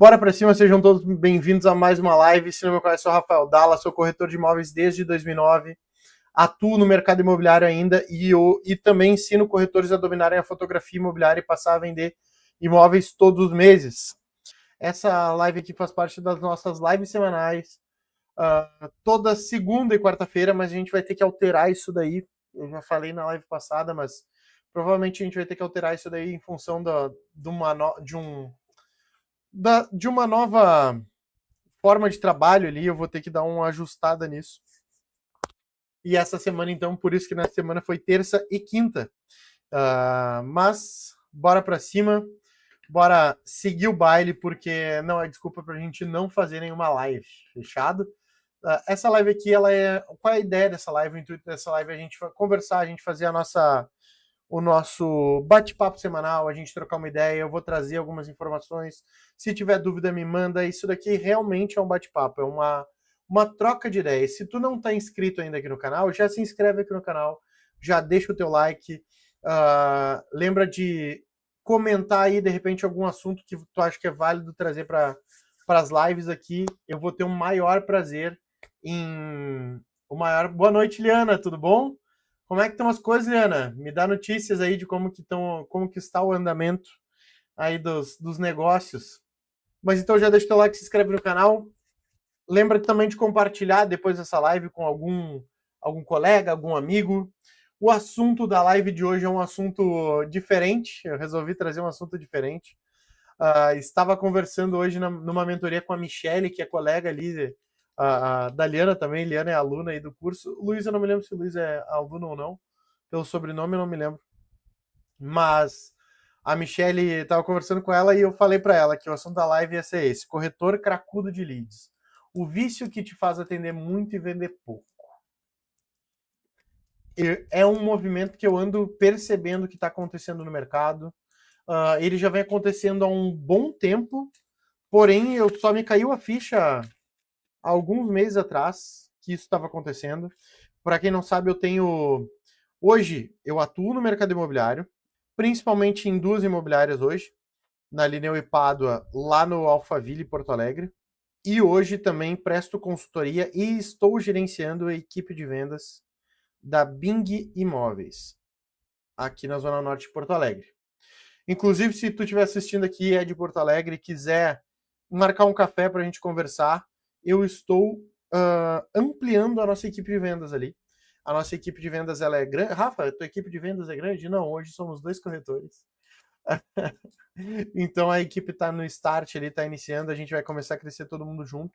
Bora pra cima, sejam todos bem-vindos a mais uma live. Se não me conhece, sou o Rafael Dalla, sou corretor de imóveis desde 2009. Atuo no mercado imobiliário ainda e também ensino corretores a dominarem a fotografia imobiliária e passar a vender imóveis todos os meses. Essa live aqui faz parte das nossas lives semanais, toda segunda e quarta-feira, mas a gente vai ter que alterar isso daí. Eu já falei na live passada, mas provavelmente a gente vai ter que alterar isso daí em função de uma nova forma de trabalho ali. Eu vou ter que dar uma ajustada nisso. E essa semana, então, por isso que na semana foi terça e quinta. Mas bora pra cima, bora seguir o baile, porque não é desculpa pra gente não fazer nenhuma live, fechado? Essa live aqui, ela é... Qual é a ideia dessa live? O intuito dessa live é a gente conversar, a gente fazer o nosso bate-papo semanal, a gente trocar uma ideia, eu vou trazer algumas informações. Se tiver dúvida, me manda. Isso daqui realmente é um bate-papo, é uma troca de ideias. Se tu não está inscrito ainda aqui no canal, já se inscreve aqui no canal, já deixa o teu like, lembra de comentar aí, de repente, algum assunto que tu acha que é válido trazer para as lives aqui. Eu vou ter um maior prazer em... Boa noite, Liana, tudo bom? Como é que estão as coisas, Liana? Me dá notícias aí de como que está o andamento aí dos negócios. Mas então já deixa o teu like, se inscreve no canal. Lembra também de compartilhar depois dessa live com algum colega, algum amigo. O assunto da live de hoje é um assunto diferente. Eu resolvi trazer um assunto diferente. Estava conversando hoje numa mentoria com a Michele, que é colega ali da Liana também. Liana é aluna aí do curso. Luiz, eu não me lembro se o Luiz é aluno ou não. Pelo sobrenome, eu não me lembro. Mas a Michele, estava conversando com ela e eu falei para ela que o assunto da live ia ser esse: corretor cracudo de leads. O vício que te faz atender muito e vender pouco. É um movimento que eu ando percebendo que está acontecendo no mercado. Ele já vem acontecendo há um bom tempo, porém eu só me caiu a ficha há alguns meses atrás que isso estava acontecendo. Para quem não sabe, hoje eu atuo no mercado imobiliário, principalmente em duas imobiliárias hoje, na Lineu e Pádua, lá no Alphaville, Porto Alegre. E hoje também presto consultoria e estou gerenciando a equipe de vendas da Bing Imóveis, aqui na Zona Norte de Porto Alegre. Inclusive, se tu estiver assistindo aqui, é de Porto Alegre, e quiser marcar um café para a gente conversar, eu estou ampliando a nossa equipe de vendas ali. A nossa equipe de vendas, ela é grande. Rafa, a tua equipe de vendas é grande? Não, hoje somos 2 corretores. Então a equipe está no start ali, está iniciando, a gente vai começar a crescer todo mundo junto.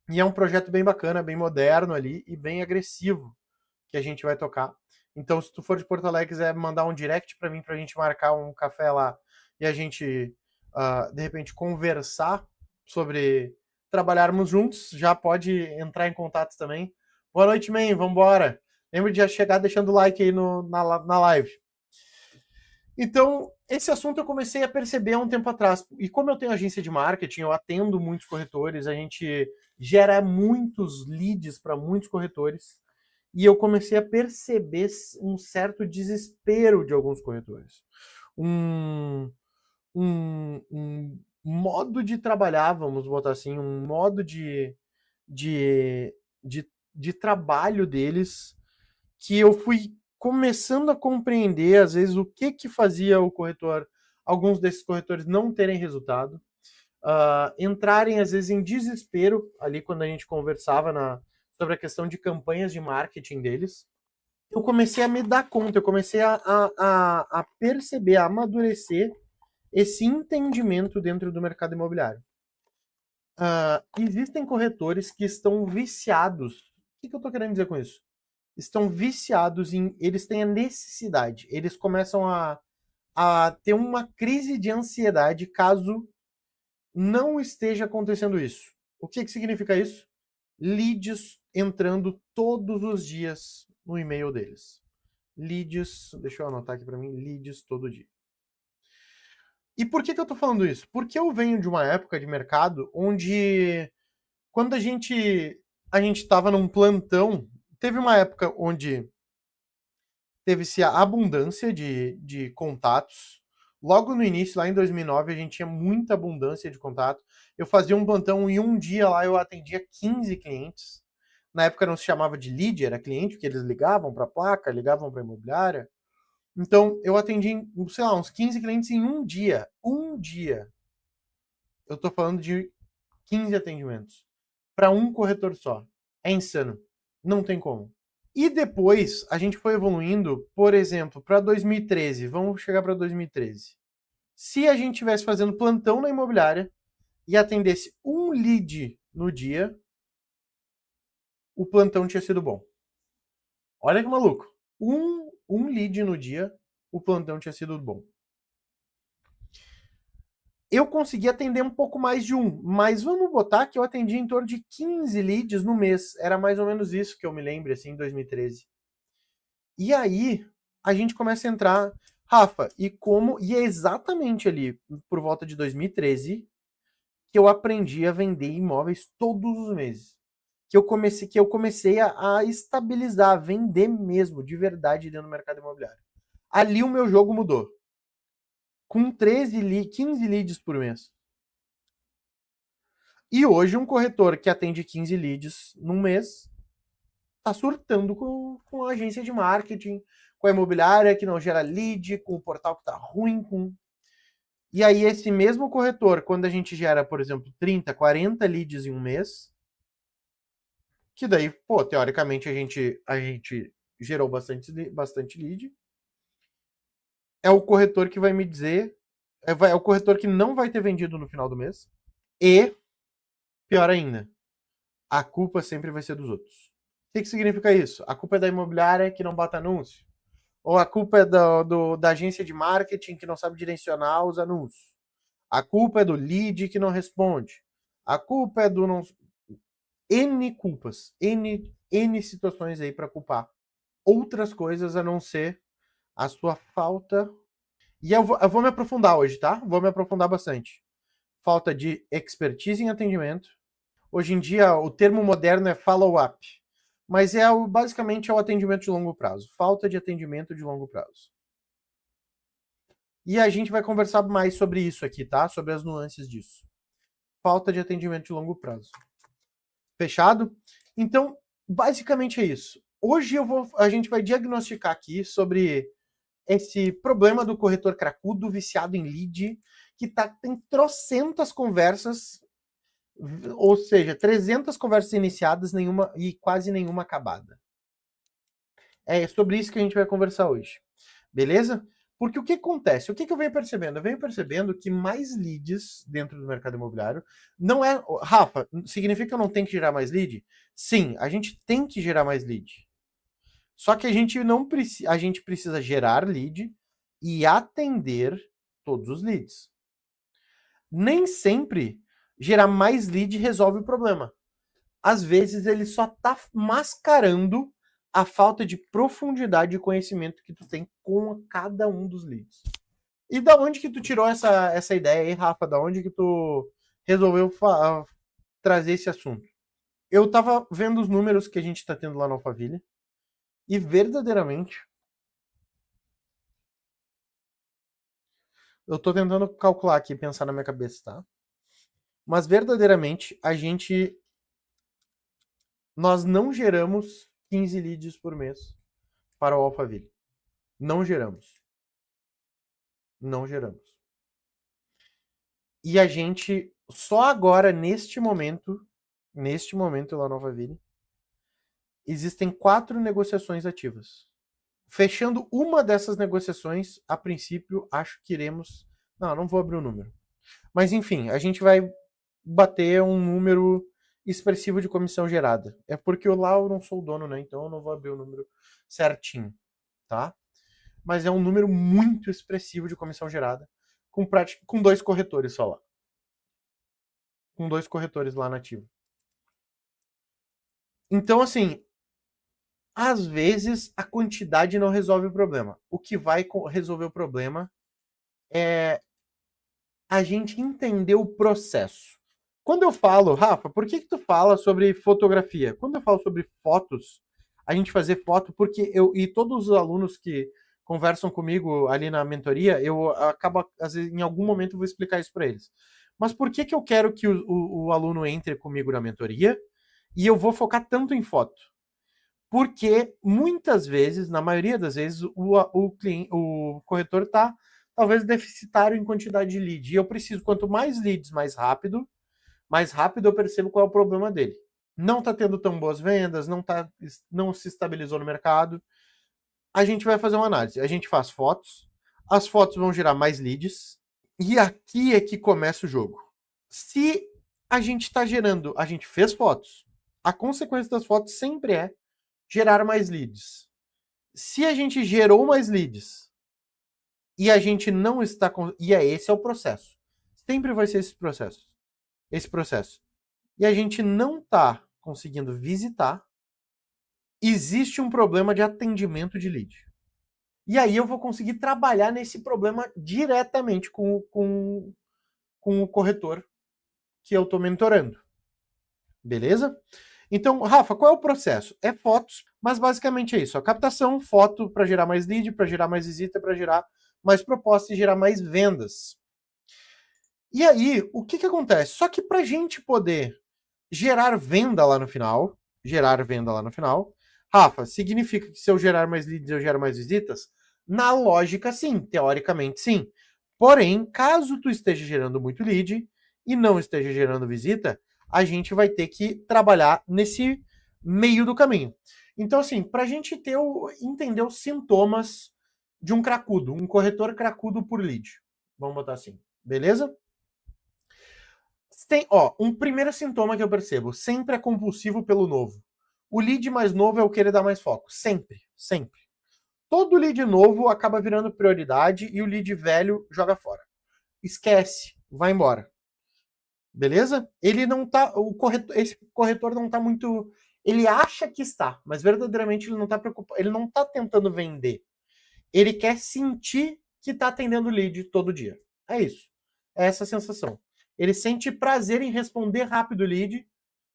E é um projeto bem bacana, bem moderno ali e bem agressivo que a gente vai tocar. Então, se tu for de Porto Alegre, quiser mandar um direct para mim, para a gente marcar um café lá e a gente, de repente, conversar sobre trabalharmos juntos, já pode entrar em contato também. Boa noite, man, vamos embora. Lembra de já chegar deixando o like aí na live. Então, esse assunto eu comecei a perceber há um tempo atrás. E como eu tenho agência de marketing, eu atendo muitos corretores, a gente gera muitos leads para muitos corretores. E eu comecei a perceber um certo desespero de alguns corretores. Um modo de trabalhar, vamos botar assim, um modo de trabalho deles que eu fui começando a compreender, às vezes, o que fazia o corretor, alguns desses corretores não terem resultado, entrarem, às vezes, em desespero, ali quando a gente conversava sobre a questão de campanhas de marketing deles. Eu comecei a me dar conta, eu comecei a perceber, a amadurecer esse entendimento dentro do mercado imobiliário. Existem corretores que estão viciados. O que eu estou querendo dizer com isso? Estão viciados eles têm a necessidade, eles começam a ter uma crise de ansiedade caso não esteja acontecendo isso. O que significa isso? Leads entrando todos os dias no e-mail deles. Leads, deixa eu anotar aqui para mim, leads todo dia. E por que eu tô falando isso? Porque eu venho de uma época de mercado onde, quando a gente estava num plantão, teve uma época onde teve-se a abundância de contatos, Logo no início, lá em 2009, a gente tinha muita abundância de contato. Eu fazia um plantão e um dia lá eu atendia 15 clientes. Na época não se chamava de lead, era cliente, porque eles ligavam para a placa, ligavam para a imobiliária. Então, eu atendi, sei lá, uns 15 clientes em um dia. Um dia. Eu tô falando de 15 atendimentos. Para um corretor só. É insano. Não tem como. E depois, a gente foi evoluindo, por exemplo, para 2013. Vamos chegar para 2013. Se a gente estivesse fazendo plantão na imobiliária e atendesse um lead no dia, o plantão tinha sido bom. Olha que maluco. Um lead no dia, o plantão tinha sido bom. Eu consegui atender um pouco mais de um, mas vamos botar que eu atendi em torno de 15 leads no mês. Era mais ou menos isso que eu me lembro, assim, em 2013. E aí, a gente começa a entrar, Rafa, e é exatamente ali, por volta de 2013, que eu aprendi a vender imóveis todos os meses. Que eu comecei a estabilizar, a vender mesmo, de verdade, dentro do mercado imobiliário. Ali o meu jogo mudou. Com 15 leads por mês. E hoje um corretor que atende 15 leads num mês tá surtando com a agência de marketing, com a imobiliária que não gera lead, com o portal que tá ruim, E aí esse mesmo corretor, quando a gente gera, por exemplo, 30, 40 leads em um mês, que daí, pô, teoricamente a gente gerou bastante lead, é o corretor que vai me dizer, é o corretor que não vai ter vendido no final do mês, e, pior ainda, a culpa sempre vai ser dos outros. O que significa isso? A culpa é da imobiliária que não bota anúncio? Ou a culpa é da agência de marketing que não sabe direcionar os anúncios? A culpa é do lead que não responde? A culpa é do não... N culpas, N situações aí para culpar. Outras coisas a não ser a sua falta. E eu vou me aprofundar hoje, tá? Vou me aprofundar bastante. Falta de expertise em atendimento. Hoje em dia, o termo moderno é follow-up. Mas basicamente é o atendimento de longo prazo. Falta de atendimento de longo prazo. E a gente vai conversar mais sobre isso aqui, tá? Sobre as nuances disso. Falta de atendimento de longo prazo. Fechado? Então, basicamente é isso. Hoje a gente vai diagnosticar aqui sobre esse problema do corretor cracudo, viciado em lead, que tem trocentas conversas, ou seja, 300 conversas iniciadas e quase nenhuma acabada. É sobre isso que a gente vai conversar hoje. Beleza? Porque o que acontece? O que eu venho percebendo? Eu venho percebendo que mais leads dentro do mercado imobiliário não é... Rafa, significa que eu não tenho que gerar mais lead? Sim, a gente tem que gerar mais lead. Só que a gente precisa gerar lead e atender todos os leads. Nem sempre gerar mais lead resolve o problema. Às vezes ele só está mascarando a falta de profundidade de conhecimento que tu tem com cada um dos leads. E da onde que tu tirou essa ideia aí, Rafa? Da onde que tu resolveu trazer esse assunto? Eu tava vendo os números que a gente tá tendo lá no Alphaville e verdadeiramente eu tô tentando calcular aqui, pensar na minha cabeça, tá? Mas verdadeiramente nós não geramos 15 leads por mês para o Alphaville. Não geramos. Não geramos. E a gente, só agora, neste momento lá no Alphaville, existem 4 negociações ativas. Fechando uma dessas negociações, a princípio, acho que iremos... Não vou abrir o número. Mas, enfim, a gente vai bater um número expressivo de comissão gerada. É porque lá eu não sou o dono, né? Então eu não vou abrir o número certinho, tá? Mas é um número muito expressivo de comissão gerada com 2 corretores só lá. Com 2 corretores lá na ativa. Então, assim, às vezes a quantidade não resolve o problema. O que vai resolver o problema é a gente entender o processo. Quando eu falo, Rafa, por que tu fala sobre fotografia? Quando eu falo sobre fotos, a gente fazer foto, porque e todos os alunos que conversam comigo ali na mentoria, eu acabo, às vezes, em algum momento eu vou explicar isso para eles. Mas por que eu quero que o aluno entre comigo na mentoria e eu vou focar tanto em foto? Porque muitas vezes, na maioria das vezes, o corretor está talvez deficitário em quantidade de lead. E eu preciso, quanto mais leads, mais rápido eu percebo qual é o problema dele. Não está tendo tão boas vendas, não se estabilizou no mercado. A gente vai fazer uma análise. A gente faz fotos, as fotos vão gerar mais leads, e aqui é que começa o jogo. Se a gente está gerando, a gente fez fotos, a consequência das fotos sempre é gerar mais leads. Se a gente gerou mais leads e a gente não está... esse é o processo. Sempre vai ser esse processo. E a gente não está conseguindo visitar, existe um problema de atendimento de lead. E aí eu vou conseguir trabalhar nesse problema diretamente com o corretor que eu estou mentorando. Beleza? Então, Rafa, qual é o processo? É fotos, mas basicamente é isso. A captação, foto para gerar mais lead, para gerar mais visita, para gerar mais proposta e gerar mais vendas. E aí, o que acontece? Só que para a gente poder gerar venda lá no final, Rafa, significa que se eu gerar mais leads, eu gero mais visitas? Na lógica, sim. Teoricamente, sim. Porém, caso tu esteja gerando muito lead e não esteja gerando visita, a gente vai ter que trabalhar nesse meio do caminho. Então, assim, para a gente entender os sintomas de um cracudo, um corretor cracudo por lead. Vamos botar assim, beleza? Um primeiro sintoma que eu percebo, sempre é compulsivo pelo novo. O lead mais novo é o que ele dá mais foco. Sempre, sempre. Todo lead novo acaba virando prioridade e o lead velho joga fora. Esquece, vai embora. Beleza? Ele não tá. Esse corretor não tá muito. Ele acha que está, mas verdadeiramente ele não tá preocupado. Ele não tá tentando vender. Ele quer sentir que tá atendendo lead todo dia. É isso. É essa a sensação. Ele sente prazer em responder rápido o lead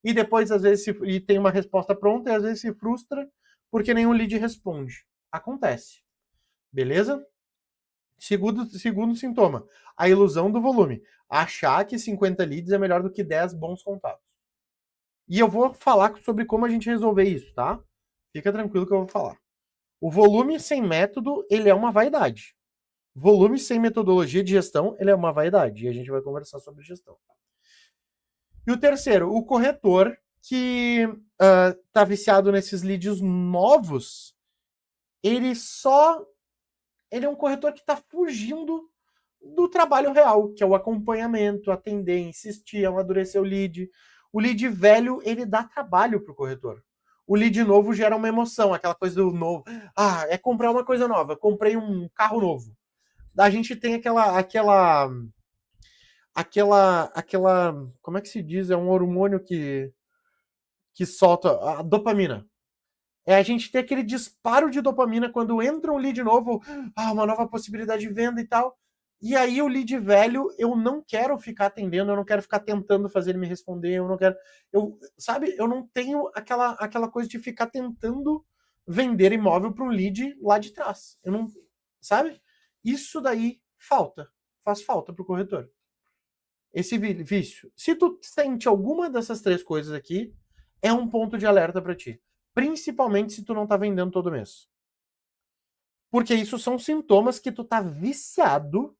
e depois, às vezes, e tem uma resposta pronta e às vezes se frustra porque nenhum lead responde. Acontece. Beleza? Segundo sintoma, a ilusão do volume. Achar que 50 leads é melhor do que 10 bons contatos. E eu vou falar sobre como a gente resolver isso, tá? Fica tranquilo que eu vou falar. O volume sem método, ele é uma vaidade. Volume sem metodologia de gestão, ele é uma vaidade. E a gente vai conversar sobre gestão. E o terceiro, o corretor que tá viciado nesses leads novos, ele é um corretor que está fugindo do trabalho real, que é o acompanhamento, atender, insistir, amadurecer o lead. O lead velho, ele dá trabalho para o corretor. O lead novo gera uma emoção, aquela coisa do novo. Ah, é comprar uma coisa nova. Comprei um carro novo. A gente tem aquela como é que se diz? É um hormônio que solta a dopamina. É a gente ter aquele disparo de dopamina quando entra um lead novo, uma nova possibilidade de venda e tal. E aí o lead velho, eu não quero ficar atendendo, eu não quero ficar tentando fazer ele me responder, eu não quero... eu não tenho aquela coisa de ficar tentando vender imóvel para um lead lá de trás. Eu não... Sabe? Isso daí faz falta para o corretor. Esse vício. Se tu sente alguma dessas três coisas aqui, é um ponto de alerta para ti. Principalmente se tu não tá vendendo todo mês. Porque isso são sintomas que tu tá viciado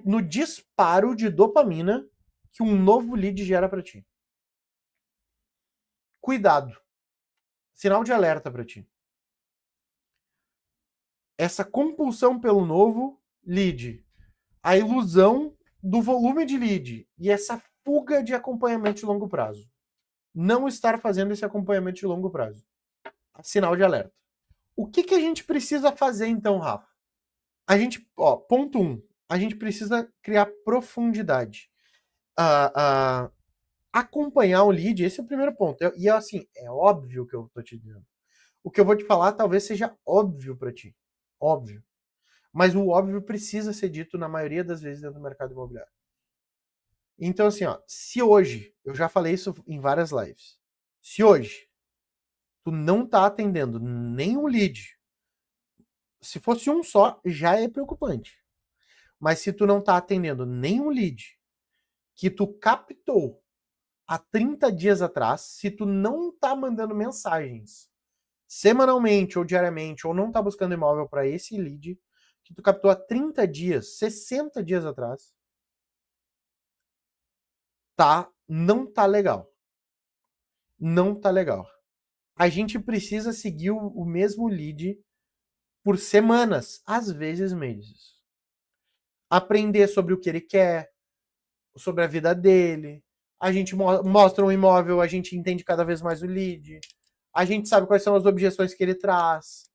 no disparo de dopamina que um novo lead gera para ti. Cuidado. Sinal de alerta para ti. Essa compulsão pelo novo lead, a ilusão do volume de lead e essa fuga de acompanhamento de longo prazo. Não estar fazendo esse acompanhamento de longo prazo. Sinal de alerta. O que a gente precisa fazer então, Rafa? Ponto 1. A gente precisa criar profundidade. Acompanhar o lead, esse é o primeiro ponto. E assim, é óbvio que eu tô te dizendo. O que eu vou te falar talvez seja óbvio para ti. Óbvio. Mas o óbvio precisa ser dito na maioria das vezes dentro do mercado imobiliário. Então, assim, se hoje, eu já falei isso em várias lives, se hoje tu não tá atendendo nenhum lead Se fosse um só, já é preocupante. Mas se tu não tá atendendo nenhum lead que tu captou há 30 dias atrás, se tu não tá mandando mensagens semanalmente ou diariamente, ou não tá buscando imóvel para esse lead que tu captou há 30 dias, 60 dias atrás, não tá legal. Não tá legal. A gente precisa seguir o mesmo lead por semanas, às vezes meses. Aprender sobre o que ele quer, sobre a vida dele. A gente mostra um imóvel, a gente entende cada vez mais o lead. A gente sabe quais são as objeções que ele traz.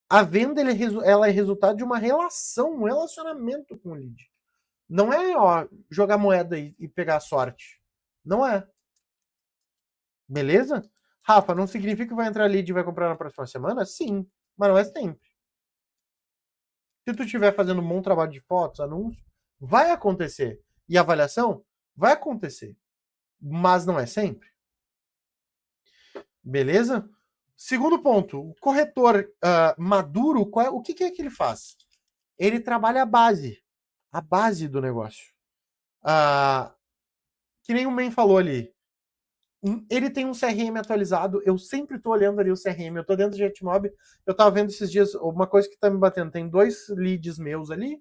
A venda ela é resultado de uma relação, um relacionamento com o lead. Não é jogar moeda e pegar a sorte. Não é. Beleza? Rafa, não significa que vai entrar lead e vai comprar na próxima semana? Sim, mas não é sempre. Se tu estiver fazendo um bom trabalho de fotos, anúncios, vai acontecer. E avaliação? Vai acontecer. Mas não é sempre. Beleza? Segundo ponto, o corretor maduro, o que é que ele faz? Ele trabalha a base do negócio. Que nem o Men falou ali. Ele tem um CRM atualizado, eu sempre tô olhando ali o CRM, eu tô dentro do JetMob, eu tava vendo esses dias, uma coisa que tá me batendo, tem 2 leads meus ali,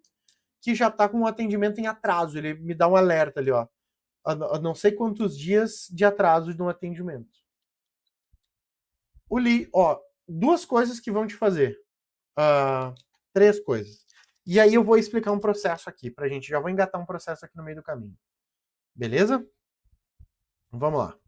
que já tá com um atendimento em atraso, ele me dá um alerta ali, ó, a não sei quantos dias de atraso no atendimento. Ó, 2 coisas que vão te fazer, 3 coisas. E aí eu vou explicar um processo aqui pra gente, já vou engatar um processo aqui no meio do caminho. Beleza? Vamos lá.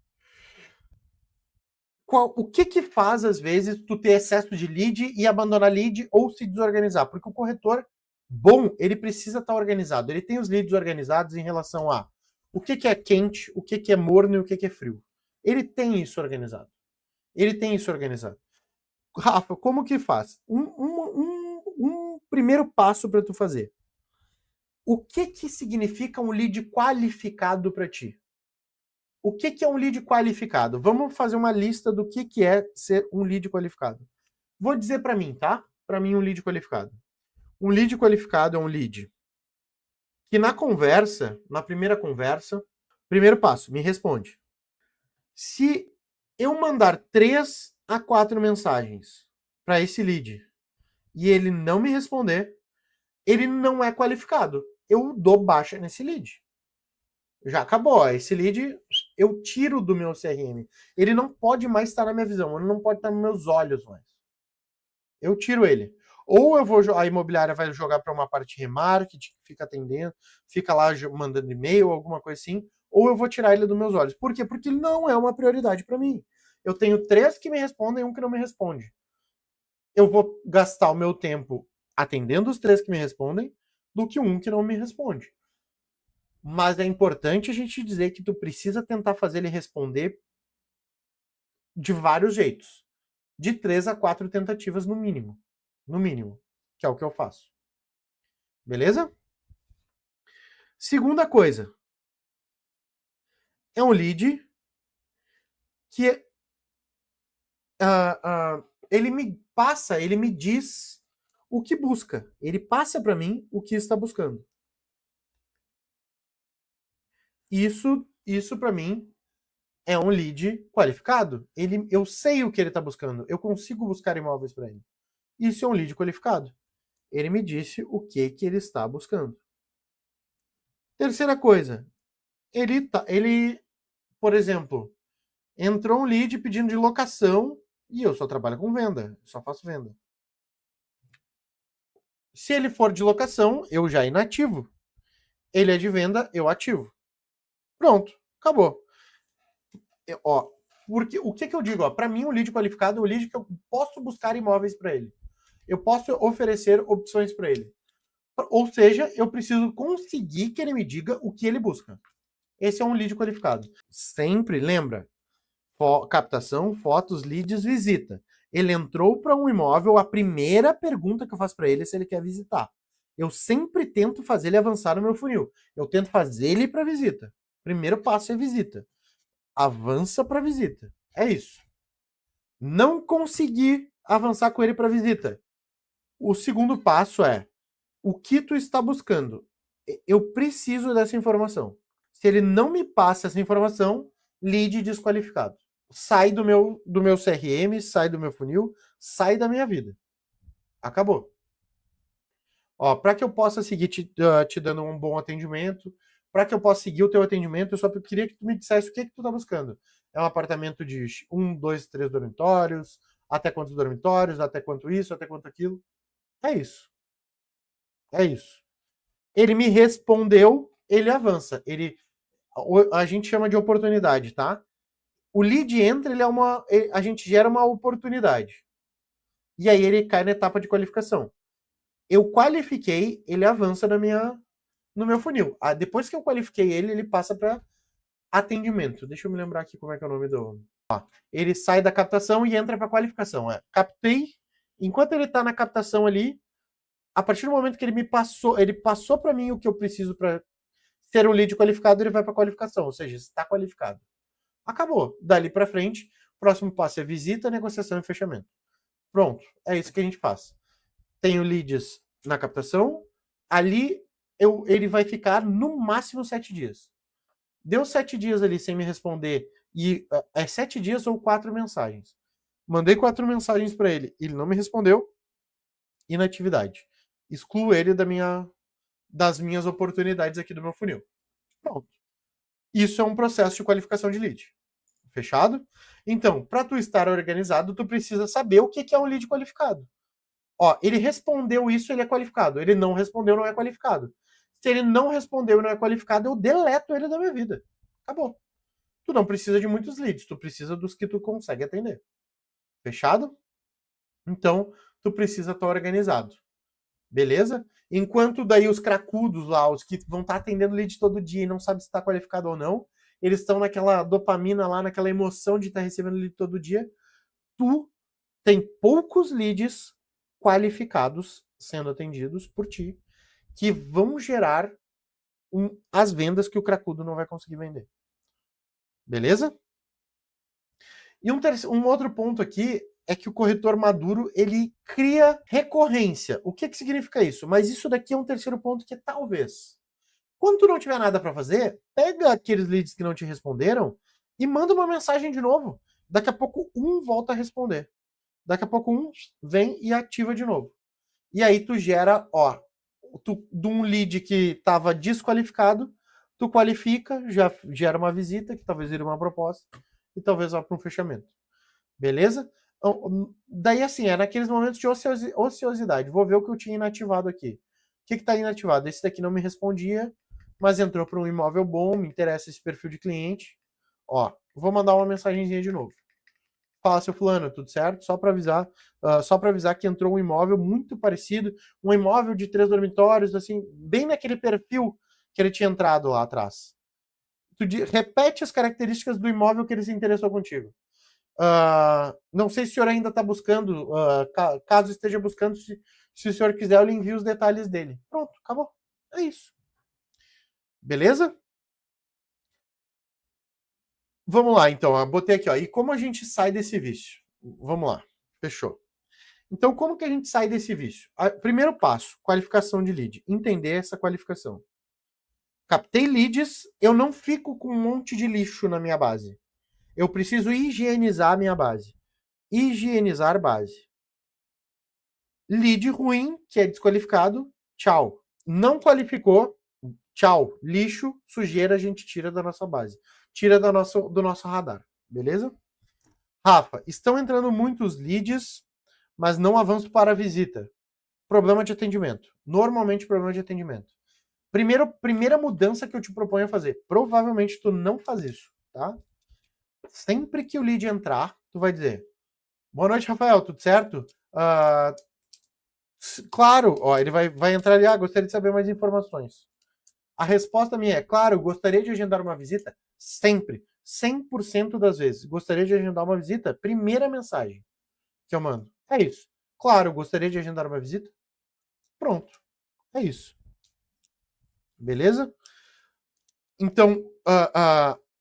O que faz, às vezes, tu ter excesso de lead e abandonar lead ou se desorganizar? Porque o corretor bom, ele precisa estar organizado. Ele tem os leads organizados em relação a o que é quente, o que é morno e o que é frio. Ele tem isso organizado. Ele tem isso organizado. Rafa, como que faz? Um primeiro passo para tu fazer. O que significa um lead qualificado para ti? O que é um lead qualificado? Vamos fazer uma lista do que é ser um lead qualificado. Vou dizer para mim, tá? Para mim, um lead qualificado. Um lead qualificado é um lead que na conversa, na primeira conversa, primeiro passo, me responde. Se eu mandar 3 a 4 mensagens para esse lead e ele não me responder, ele não é qualificado. Eu dou baixa nesse lead. Já acabou. Esse lead eu tiro do meu CRM. Ele não pode mais estar na minha visão, ele não pode estar nos meus olhos mais. Eu tiro ele. Ou a imobiliária vai jogar para uma parte de remarketing, fica atendendo, fica lá mandando e-mail, alguma coisa assim, ou eu vou tirar ele dos meus olhos. Por quê? Porque ele não é uma prioridade para mim. Eu tenho 3 que me respondem e um que não me responde. Eu vou gastar o meu tempo atendendo os 3 que me respondem do que um que não me responde. Mas é importante a gente dizer que tu precisa tentar fazer ele responder de vários jeitos. De 3 a 4 tentativas no mínimo. No mínimo. Que é o que eu faço. Beleza? Segunda coisa. É um lead que ele me diz o que busca. Ele passa para mim o que está buscando. Isso para mim é um lead qualificado. Eu sei o que ele está buscando. Eu consigo buscar imóveis para ele. Isso é um lead qualificado. Ele me disse o que ele está buscando. Terceira coisa. Ele, por exemplo, entrou um lead pedindo de locação e eu só trabalho com venda. Só faço venda. Se ele for de locação, eu já inativo. Ele é de venda, eu ativo. Pronto. Acabou. Porque o que eu digo? Para mim, o lead qualificado é o lead que eu posso buscar imóveis para ele. Eu posso oferecer opções para ele. Ou seja, eu preciso conseguir que ele me diga o que ele busca. Esse é um lead qualificado. Sempre, lembra? Captação, fotos, leads, visita. Ele entrou para um imóvel, a primeira pergunta que eu faço para ele é se ele quer visitar. Eu sempre tento fazer ele avançar no meu funil. Eu tento fazer ele para visita. Primeiro passo é visita. Avança para visita. É isso. Não consegui avançar com ele para visita. O segundo passo é: o que tu está buscando? Eu preciso dessa informação. Se ele não me passa essa informação, lead desqualificado. Sai do meu CRM, sai do meu funil, sai da minha vida. Acabou. Ó, para que eu possa seguir te dando um bom atendimento, para que eu possa seguir o teu atendimento, eu só queria que tu me dissesse o que tu tá buscando. É um apartamento de 1, 2, 3 dormitórios, até quantos dormitórios, até quanto isso, até quanto aquilo. É isso. É isso. Ele me respondeu, ele avança. A gente chama de oportunidade, tá? O lead entra, a gente gera uma oportunidade. E aí ele cai na etapa de qualificação. Eu qualifiquei, ele avança no meu funil. Depois que eu qualifiquei ele passa para atendimento. Deixa eu me lembrar aqui como é que é o nome do... Ele sai da captação e entra para qualificação. Captei, enquanto ele está na captação ali, a partir do momento que ele passou para mim o que eu preciso para ser um lead qualificado, ele vai para qualificação, ou seja, está qualificado. Acabou. Dali para frente, próximo passo é visita, negociação e fechamento. Pronto, é isso que a gente faz. Tenho leads na captação, ali ele vai ficar no máximo 7 dias. Deu 7 dias ali sem me responder, e é 7 dias ou 4 mensagens. Mandei 4 mensagens para ele não me respondeu, inatividade. Excluo ele das minhas oportunidades aqui do meu funil. Pronto. Isso é um processo de qualificação de lead. Fechado? Então, para tu estar organizado, tu precisa saber o que é um lead qualificado. Ó, ele respondeu isso, ele é qualificado. Ele não respondeu, não é qualificado. Se ele não respondeu e não é qualificado, eu deleto ele da minha vida. Acabou. Tu não precisa de muitos leads, tu precisa dos que tu consegue atender. Fechado? Então, tu precisa estar organizado. Beleza? Enquanto daí os cracudos lá, os que vão estar atendendo lead todo dia e não sabem se está qualificado ou não, eles estão naquela dopamina lá, naquela emoção de estar recebendo lead todo dia. Tu tem poucos leads qualificados sendo atendidos por ti que vão gerar as vendas que o cracudo não vai conseguir vender. Beleza? E um outro ponto aqui é que o corretor maduro, ele cria recorrência. O que significa isso? Mas isso daqui é um terceiro ponto que é talvez. Quando tu não tiver nada para fazer, pega aqueles leads que não te responderam e manda uma mensagem de novo. Daqui a pouco um volta a responder. Daqui a pouco um vem e ativa de novo. E aí tu gera, de um lead que estava desqualificado, tu qualifica, já gera uma visita, que talvez vire uma proposta, e talvez vá para um fechamento. Beleza? Daí, assim, é naqueles momentos de ociosidade. Vou ver o que eu tinha inativado aqui. O que está inativado? Esse daqui não me respondia, mas entrou para um imóvel bom, me interessa esse perfil de cliente. Ó, vou mandar uma mensagenzinha de novo. Fala, seu fulano, tudo certo? Só para avisar que entrou um imóvel muito parecido, um imóvel de 3 dormitórios, assim, bem naquele perfil que ele tinha entrado lá atrás. Tu repete as características do imóvel que ele se interessou contigo. Não sei se o senhor ainda está buscando, caso esteja buscando, se o senhor quiser, eu lhe envio os detalhes dele. Pronto, acabou. É isso. Beleza? Vamos lá, então. Botei aqui, ó. E como a gente sai desse vício? Vamos lá. Fechou. Então, como que a gente sai desse vício? Primeiro passo, qualificação de lead. Entender essa qualificação. Captei leads, eu não fico com um monte de lixo na minha base. Eu preciso higienizar a minha base. Higienizar base. Lead ruim, que é desqualificado, tchau. Não qualificou, tchau. Lixo, sujeira, a gente tira da nossa base. Tira do nosso radar. Beleza? Rafa, estão entrando muitos leads, mas não avanço para a visita. Problema de atendimento. Normalmente, problema de atendimento. Primeira mudança que eu te proponho a fazer. Provavelmente tu não faz isso, tá? Sempre que o lead entrar, tu vai dizer: boa noite, Rafael, tudo certo? Claro, ó, ele vai entrar ali, gostaria de saber mais informações. A resposta minha é: claro, gostaria de agendar uma visita? Sempre. 100% das vezes. Gostaria de agendar uma visita? Primeira mensagem que eu mando. É isso. Claro, gostaria de agendar uma visita? Pronto. É isso. Beleza? Então,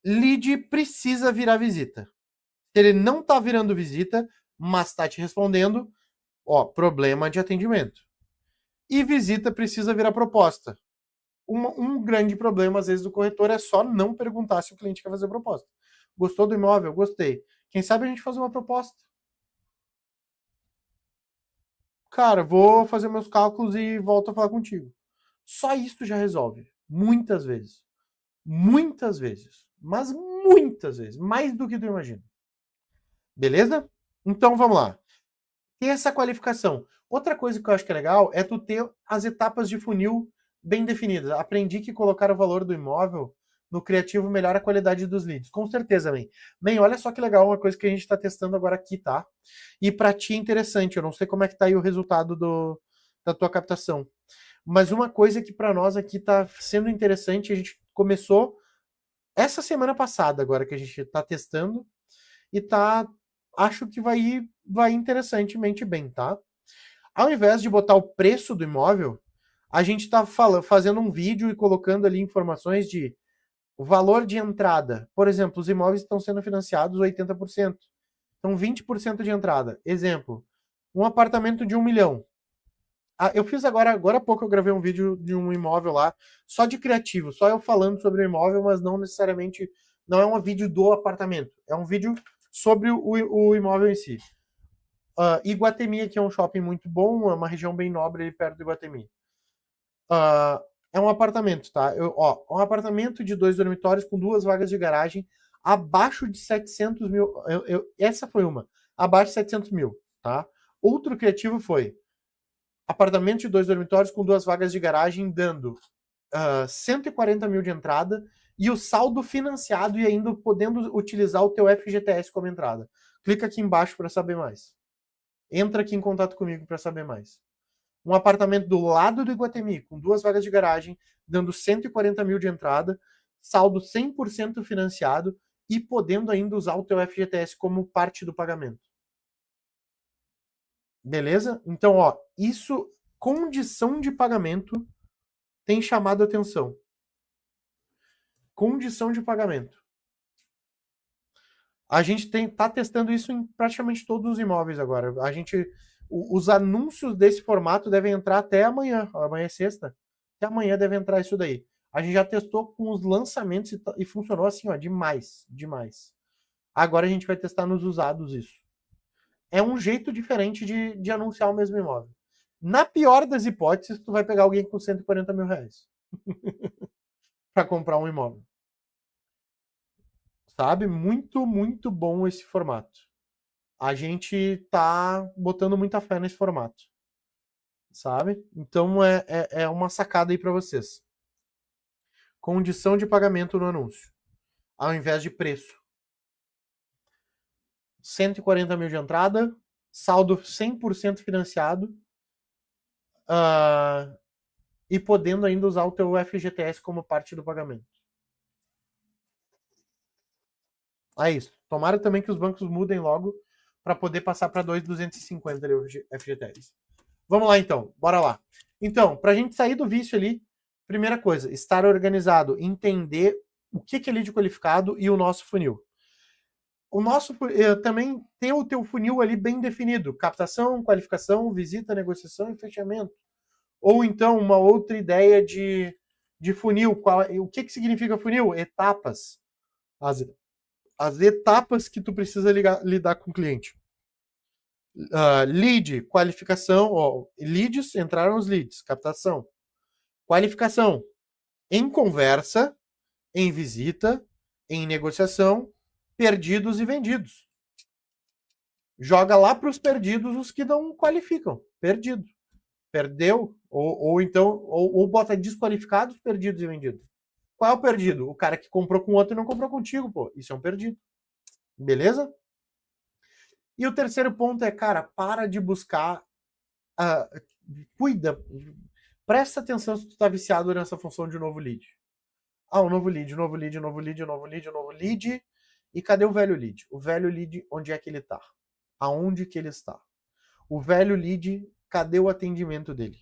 lead precisa virar visita. Se ele não está virando visita, mas está te respondendo, Ó, problema de atendimento. E visita precisa virar proposta. Um grande problema, às vezes, do corretor é só não perguntar se o cliente quer fazer proposta. Gostou do imóvel? Gostei. Quem sabe a gente faz uma proposta? Cara, vou fazer meus cálculos e volto a falar contigo. Só isso já resolve. Muitas vezes. Muitas vezes. Mas muitas vezes. Mais do que tu imagina. Beleza? Então vamos lá. Ter essa qualificação. Outra coisa que eu acho que é legal é tu ter as etapas de funil bem definidas. Aprendi que colocar o valor do imóvel no criativo melhora a qualidade dos leads. Com certeza, man. Man, olha só que legal, uma coisa que a gente está testando agora aqui, tá? E para ti é interessante, eu não sei como é que tá aí o resultado da tua captação. Mas uma coisa que para nós aqui está sendo interessante, a gente começou essa semana passada agora que a gente está testando e tá, acho que vai interessantemente bem, tá? Ao invés de botar o preço do imóvel, a gente está fazendo um vídeo e colocando ali informações de o valor de entrada. Por exemplo, os imóveis estão sendo financiados 80%. Então, 20% de entrada. Exemplo, um apartamento de 1 milhão. Eu fiz agora há pouco, eu gravei um vídeo de um imóvel lá, só de criativo, só eu falando sobre o imóvel, mas não necessariamente, não é um vídeo do apartamento, é um vídeo sobre o imóvel em si. Iguatemi, que é um shopping muito bom, é uma região bem nobre ali perto do Iguatemi. É um apartamento, tá? Um apartamento de 2 dormitórios com 2 vagas de garagem, abaixo de 700 mil. Essa foi uma, abaixo de 700 mil, tá? Outro criativo foi apartamento de 2 dormitórios com 2 vagas de garagem, dando 140 mil de entrada e o saldo financiado e ainda podendo utilizar o teu FGTS como entrada. Clica aqui embaixo para saber mais. Entra aqui em contato comigo para saber mais. Um apartamento do lado do Iguatemi, com 2 vagas de garagem, dando 140 mil de entrada, saldo 100% financiado e podendo ainda usar o teu FGTS como parte do pagamento. Beleza? Então, ó, isso, condição de pagamento tem chamado a atenção. Condição de pagamento. A gente tá testando isso em praticamente todos os imóveis agora. Os anúncios desse formato devem entrar até amanhã. Amanhã é sexta. Até amanhã deve entrar isso daí. A gente já testou com os lançamentos e funcionou assim, ó, demais, demais. Agora a gente vai testar nos usados isso. É um jeito diferente de anunciar o mesmo imóvel. Na pior das hipóteses, tu vai pegar alguém com 140 mil reais para comprar um imóvel. Sabe? Muito, muito bom esse formato. A gente tá botando muita fé nesse formato. Sabe? Então é uma sacada aí para vocês. Condição de pagamento no anúncio, ao invés de preço. 140 mil de entrada, saldo 100% financiado e podendo ainda usar o teu FGTS como parte do pagamento. É isso. Tomara também que os bancos mudem logo para poder passar para 2,250 ali o FGTS. Vamos lá então, bora lá. Então, para a gente sair do vício ali, primeira coisa, estar organizado, entender o que é lead qualificado e o nosso funil. O nosso também tem o teu funil ali bem definido: captação, qualificação, visita, negociação e fechamento. Ou então uma outra ideia de funil. O que significa funil? Etapas. As etapas que tu precisa lidar com o cliente. Lead, qualificação, leads, entraram os leads, captação. Qualificação, em conversa, em visita, em negociação, perdidos e vendidos. Joga lá para os perdidos os que não qualificam. Perdido. Perdeu, ou então, ou bota desqualificados, perdidos e vendidos. Qual é o perdido? O cara que comprou com outro e não comprou contigo, pô. Isso é um perdido. Beleza? E o terceiro ponto é, cara, para de buscar. Cuida. Presta atenção se tu tá viciado nessa função de novo lead. Um novo lead, novo lead, novo lead, novo lead, novo lead. E cadê o velho lead? O velho lead, onde é que ele tá? Aonde que ele está? O velho lead, cadê o atendimento dele?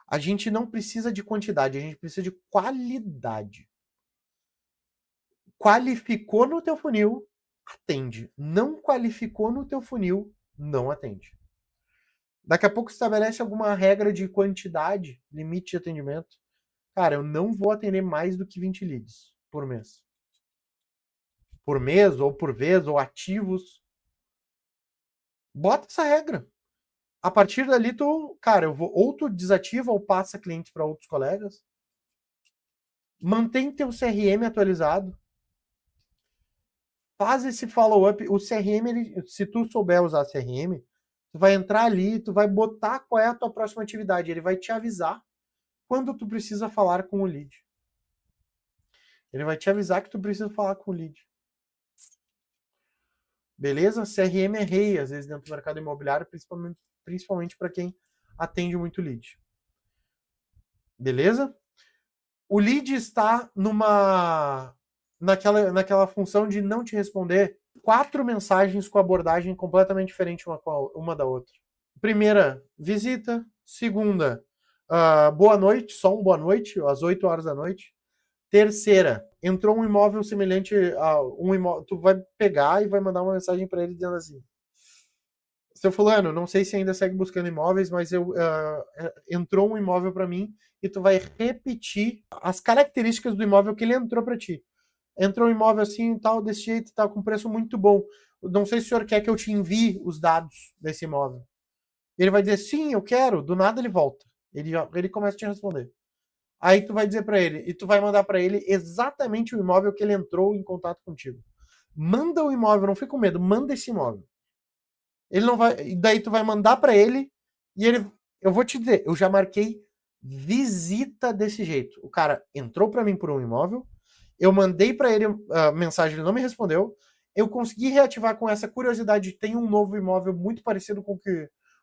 A gente não precisa de quantidade, a gente precisa de qualidade. Qualificou no teu funil, atende. Não qualificou no teu funil, não atende. Daqui a pouco estabelece alguma regra de quantidade, limite de atendimento. Cara, eu não vou atender mais do que 20 leads por mês. Por mês, ou por vez, ou ativos. Bota essa regra. A partir dali, cara, ou tu desativa ou passa clientes para outros colegas. Mantém teu CRM atualizado. Faz esse follow-up. O CRM, se tu souber usar CRM, tu vai entrar ali, tu vai botar qual é a tua próxima atividade. Ele vai te avisar quando tu precisa falar com o lead. Ele vai te avisar que tu precisa falar com o lead. Beleza? CRM é rei, às vezes, dentro do mercado imobiliário, principalmente para quem atende muito lead. Beleza? O lead está naquela função de não te responder 4 mensagens com abordagem completamente diferente uma da outra. Primeira, visita. Segunda, boa noite, só um boa noite, às 8 horas da noite. Terceira, entrou um imóvel semelhante a um imóvel. Tu vai pegar e vai mandar uma mensagem para ele dizendo assim: seu fulano, não sei se ainda segue buscando imóveis, mas entrou um imóvel para mim e tu vai repetir as características do imóvel que ele entrou para ti. Entrou um imóvel assim, tal, desse jeito, tá com preço muito bom. Não sei se o senhor quer que eu te envie os dados desse imóvel. Ele vai dizer, sim, eu quero. Do nada ele volta. Ele começa a te responder. Aí tu vai dizer para ele, e tu vai mandar para ele exatamente o imóvel que ele entrou em contato contigo. Manda o imóvel, não fica com medo, manda esse imóvel. Ele não vai, e daí tu vai mandar para ele e eu vou te dizer, eu já marquei visita desse jeito. O cara entrou para mim por um imóvel, eu mandei para ele a mensagem, ele não me respondeu. Eu consegui reativar com essa curiosidade, tem um novo imóvel muito parecido com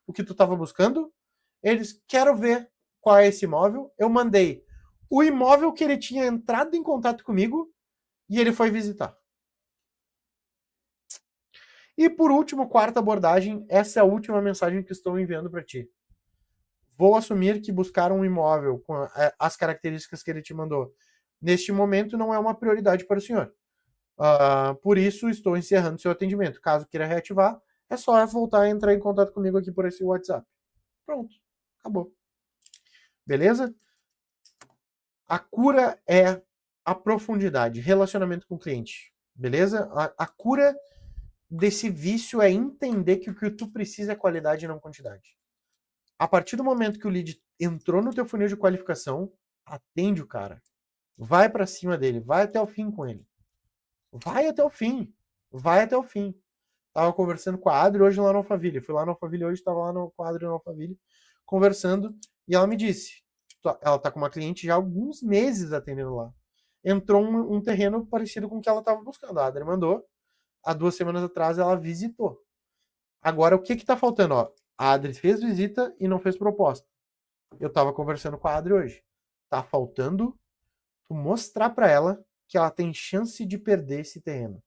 o que tu estava buscando. Eles, quero ver qual é esse imóvel. Eu mandei o imóvel que ele tinha entrado em contato comigo e ele foi visitar. E por último, quarta abordagem, essa é a última mensagem que estou enviando para ti. Vou assumir que buscar um imóvel com as características que ele te mandou neste momento não é uma prioridade para o senhor. Por isso, estou encerrando seu atendimento. Caso queira reativar, é só voltar a entrar em contato comigo aqui por esse WhatsApp. Pronto, acabou. Beleza? A cura é a profundidade, relacionamento com o cliente. Beleza? A cura desse vício é entender que o que tu precisa é qualidade e não quantidade. A partir do momento que o lead entrou no teu funil de qualificação, atende o cara. Vai para cima dele, vai até o fim com ele. Vai até o fim. Vai até o fim. Tava conversando com a Adri hoje lá no Alphaville. Fui lá no Alphaville hoje, tava lá com a Adri no Alphaville, conversando, e ela me disse, ela tá com uma cliente já há alguns meses atendendo lá. Entrou um terreno parecido com o que ela tava buscando. A Adri mandou, há 2 semanas atrás ela visitou. Agora, o que tá faltando? Ó, a Adri fez visita e não fez proposta. Eu tava conversando com a Adri hoje. Tá faltando tu mostrar para ela que ela tem chance de perder esse terreno.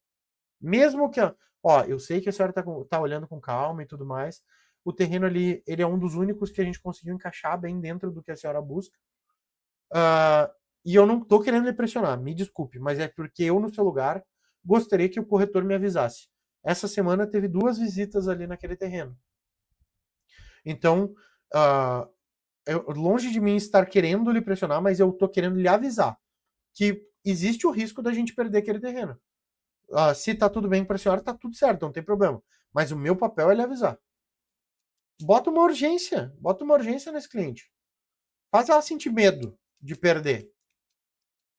Mesmo que, ó, eu sei que a senhora tá olhando com calma e tudo mais. O terreno ali, ele é um dos únicos que a gente conseguiu encaixar bem dentro do que a senhora busca. E eu não tô querendo lhe pressionar, me desculpe, mas é porque eu, no seu lugar, gostaria que o corretor me avisasse. Essa semana teve 2 visitas ali naquele terreno. Então, longe de mim estar querendo lhe pressionar, mas eu tô querendo lhe avisar que existe o risco da gente perder aquele terreno. Se tá tudo bem para a senhora, tá tudo certo, não tem problema. Mas o meu papel é lhe avisar. Bota uma urgência nesse cliente. Faz ela sentir medo de perder.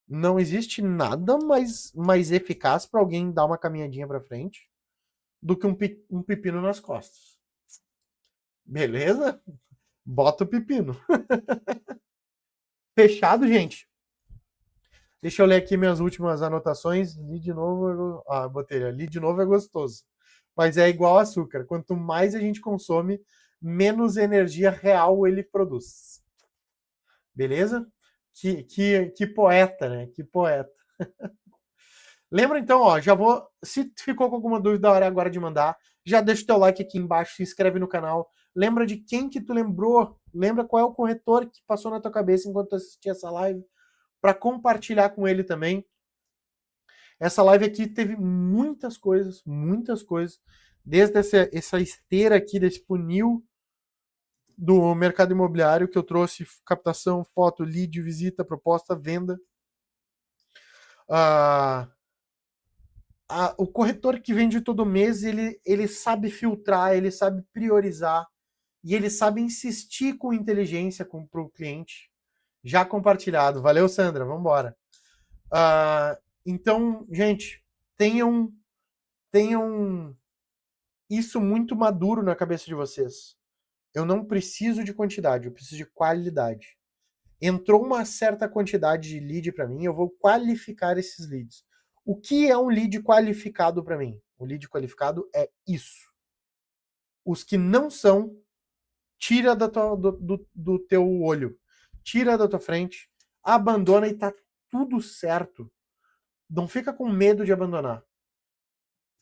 Não existe nada mais eficaz para alguém dar uma caminhadinha para frente do que um pepino nas costas. Beleza? Bota o pepino. Fechado, gente? Deixa eu ler aqui minhas últimas anotações. Li de novo. Botei. Li de novo é gostoso. Mas é igual açúcar. Quanto mais a gente consome, menos energia real ele produz. Beleza? Que poeta, né? Que poeta. Lembra então, ó, já vou. Se ficou com alguma dúvida, a hora agora de mandar. Já deixa o teu like aqui embaixo, se inscreve no canal. Lembra de quem que tu lembrou? Lembra qual é o corretor que passou na tua cabeça enquanto tu assistia essa live? Para compartilhar com ele também. Essa live aqui teve muitas coisas. Desde essa esteira aqui, desse funil, do mercado imobiliário, que eu trouxe captação, foto, lead, visita, proposta, venda. O corretor que vende todo mês, ele sabe filtrar, ele sabe priorizar e ele sabe insistir com inteligência para o cliente. Já compartilhado. Valeu, Sandra. Vamos embora. Então, gente, tenham isso muito maduro na cabeça de vocês. Eu não preciso de quantidade, eu preciso de qualidade. Entrou uma certa quantidade de lead para mim, eu vou qualificar esses leads. O que é um lead qualificado para mim? O lead qualificado é isso. Os que não são, tira do teu olho, tira da tua frente, abandona e tá tudo certo. Não fica com medo de abandonar.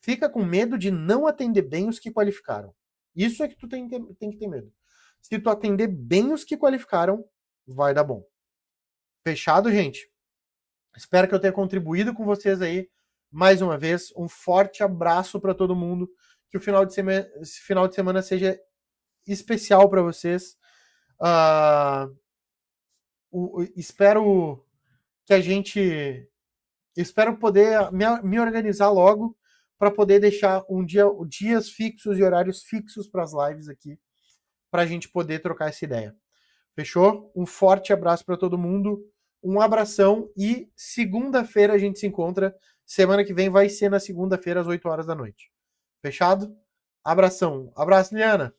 Fica com medo de não atender bem os que qualificaram. Isso é que tu tem que ter medo. Se tu atender bem os que qualificaram, vai dar bom. Fechado, gente? Espero que eu tenha contribuído com vocês aí. Mais uma vez, um forte abraço para todo mundo. Que o final de semana seja especial para vocês. Espero que a gente... Espero poder me organizar logo para poder deixar dias fixos e horários fixos para as lives aqui, para a gente poder trocar essa ideia. Fechou? Um forte abraço para todo mundo, um abração e segunda-feira a gente se encontra. Semana que vem vai ser na segunda-feira às 8 horas da noite. Fechado? Abração. Abraço, Liana.